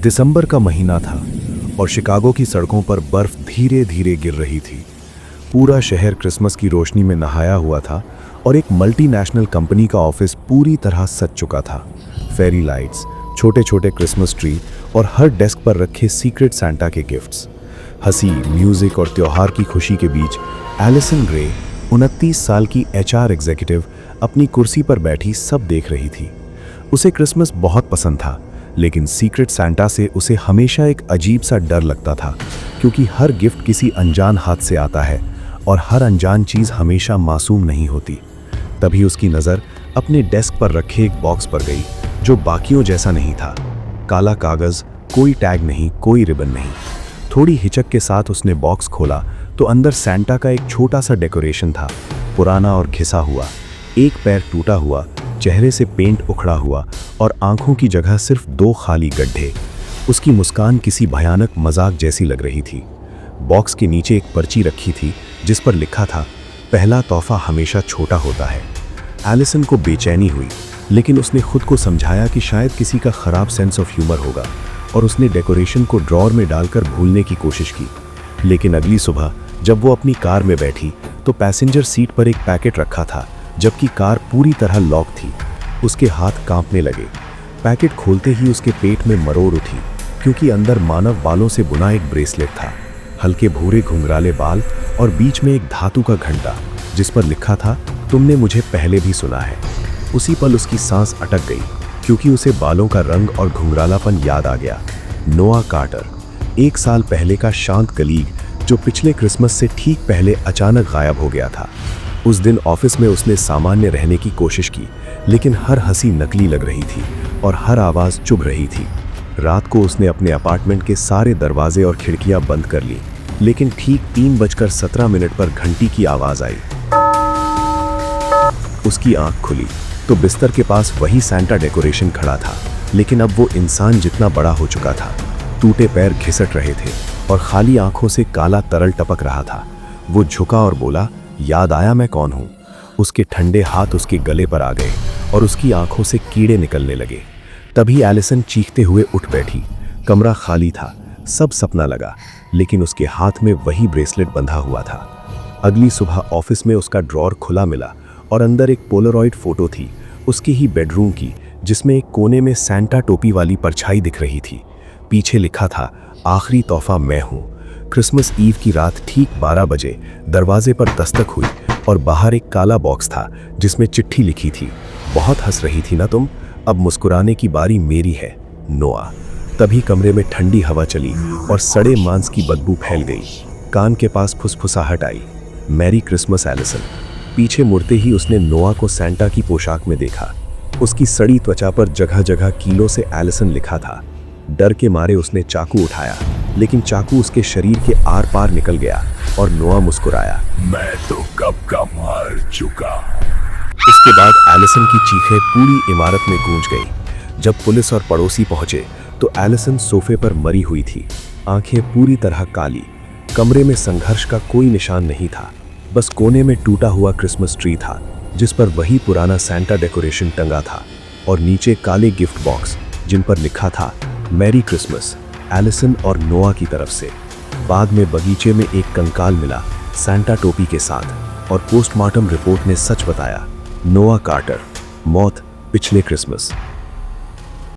दिसंबर का महीना था और शिकागो की सड़कों पर बर्फ धीरे धीरे गिर रही थी। पूरा शहर क्रिसमस की रोशनी में नहाया हुआ था और एक मल्टीनेशनल कंपनी का ऑफिस पूरी तरह सज चुका था। फेरी लाइट्स, छोटे छोटे क्रिसमस ट्री और हर डेस्क पर रखे सीक्रेट सैंटा के गिफ्ट्स। हंसी, म्यूजिक और त्योहार की खुशी के बीच एलिसन ग्रे, 29 साल की एचआर एग्जीक्यूटिव, अपनी कुर्सी पर बैठी सब देख रही थी। उसे क्रिसमस बहुत पसंद था, लेकिन सीक्रेट सैंटा से उसे हमेशा एक अजीब सा डर लगता था, क्योंकि हर गिफ्ट किसी अनजान हाथ से आता है और हर अनजान चीज़ हमेशा मासूम नहीं होती। तभी उसकी नज़र अपने डेस्क पर रखे एक बॉक्स पर गई, जो बाकियों जैसा नहीं था। काला कागज़, कोई टैग नहीं, कोई रिबन नहीं। थोड़ी हिचक के साथ उसने बॉक्स खोला तो अंदर सैंटा का एक छोटा सा डेकोरेशन था, पुराना और घिसा हुआ। एक पैर टूटा हुआ, चेहरे से पेंट उखड़ा हुआ और आंखों की जगह सिर्फ 2 खाली गड्ढे। उसकी मुस्कान किसी भयानक मजाक जैसी लग रही थी। बॉक्स के नीचे एक पर्ची रखी थी जिस पर लिखा था, पहला तोहफा हमेशा छोटा होता है। एलिसन को बेचैनी हुई, लेकिन उसने खुद को समझाया कि शायद किसी का खराब सेंस ऑफ ह्यूमर होगा और उसने डेकोरेशन को ड्रॉअर में डालकर भूलने की कोशिश की। लेकिन अगली सुबह जब वो अपनी कार में बैठी तो पैसेंजर सीट पर एक पैकेट रखा था, जबकि कार पूरी तरह लॉक थी। उसके हाथ कांपने लगे। पैकेट खोलते ही उसके पेट में मरोड़ उठी, क्योंकि अंदर मानव बालों से बुना एक ब्रेसलेट था। हल्के भूरे घुंघराले बाल और बीच में एक धातु का घंटा, जिस पर लिखा था, तुमने मुझे पहले भी सुना है। उसी पल उसकी सांस अटक गई, क्योंकि उसे बालों का रंग और घुंघरालापन याद आ गया। नोआ कार्टर, 1 साल पहले का शांत कलीग, जो पिछले क्रिसमस से ठीक पहले अचानक गायब हो गया था। उस दिन ऑफिस में उसने सामान्य रहने की कोशिश की, लेकिन हर हंसी नकली लग रही थी और हर आवाज़ चुभ रही थी। रात को उसने अपने अपार्टमेंट के सारे दरवाजे और खिड़कियां बंद कर ली, लेकिन ठीक 3:17 पर घंटी की आवाज़ आई। उसकी आंख खुली तो बिस्तर के पास वही सैंटा डेकोरेशन खड़ा था, लेकिन अब वो इंसान जितना बड़ा हो चुका था। टूटे पैर घिसट रहे थे और खाली आंखों से काला तरल टपक रहा था। वो झुका और बोला, याद आया मैं कौन हूं। उसके ठंडे हाथ उसके गले पर आ गए और उसकी आंखों से कीड़े निकलने लगे। तभी एलिसन चीखते हुए उठ बैठी। कमरा खाली था, सब सपना लगा, लेकिन उसके हाथ में वही ब्रेसलेट बंधा हुआ था। अगली सुबह ऑफिस में उसका ड्रॉअर खुला मिला और अंदर एक पोलरॉइड फोटो थी, उसके ही बेडरूम की, जिसमें एक कोने में सैंटा टोपी वाली परछाई दिख रही थी। पीछे लिखा था, आखिरी तोहफा मैं हूं। क्रिसमस ईव की रात ठीक 12 बजे दरवाजे पर दस्तक हुई और बाहर एक काला बॉक्स था जिसमें चिट्ठी लिखी थी, बहुत हंस रही थी ना तुम, अब मुस्कुराने की बारी मेरी है, नोआ। तभी कमरे में ठंडी हवा चली और सड़े मांस की बदबू फैल गई। कान के पास फुसफुसाहट आई, मैरी क्रिसमस एलिसन। पीछे मुड़ते ही उसने नोआ को सैंटा की पोशाक में देखा। उसकी सड़ी त्वचा पर जगह जगह कीलों से एलिसन लिखा था। डर के मारे उसने चाकू उठाया, लेकिन चाकू उसके शरीर के आर पार निकल गया और नोआ मुस्कुराया, मैं तो कब का मार चुका। उसके बाद एलिसन की चीखें पूरी इमारत में गूंज गई। जब पुलिस और पड़ोसी पहुंचे तो एलिसन सोफे पर मरी हुई थी, आंखें पूरी तरह काली। कमरे में संघर्ष का कोई निशान नहीं था, बस कोने में टूटा हुआ क्रिसमस ट्री था, जिस पर वही पुराना सैंटा डेकोरेशन टंगा था, और नीचे काले गिफ्ट बॉक्स जिन पर लिखा था, मैरी क्रिसमस, एलिसन और नोआ की तरफ से। बाद में बगीचे में एक कंकाल मिला सैंटा टोपी के साथ, और पोस्टमार्टम रिपोर्ट ने सच बताया, नोआ कार्टर, मौत पिछले क्रिसमस।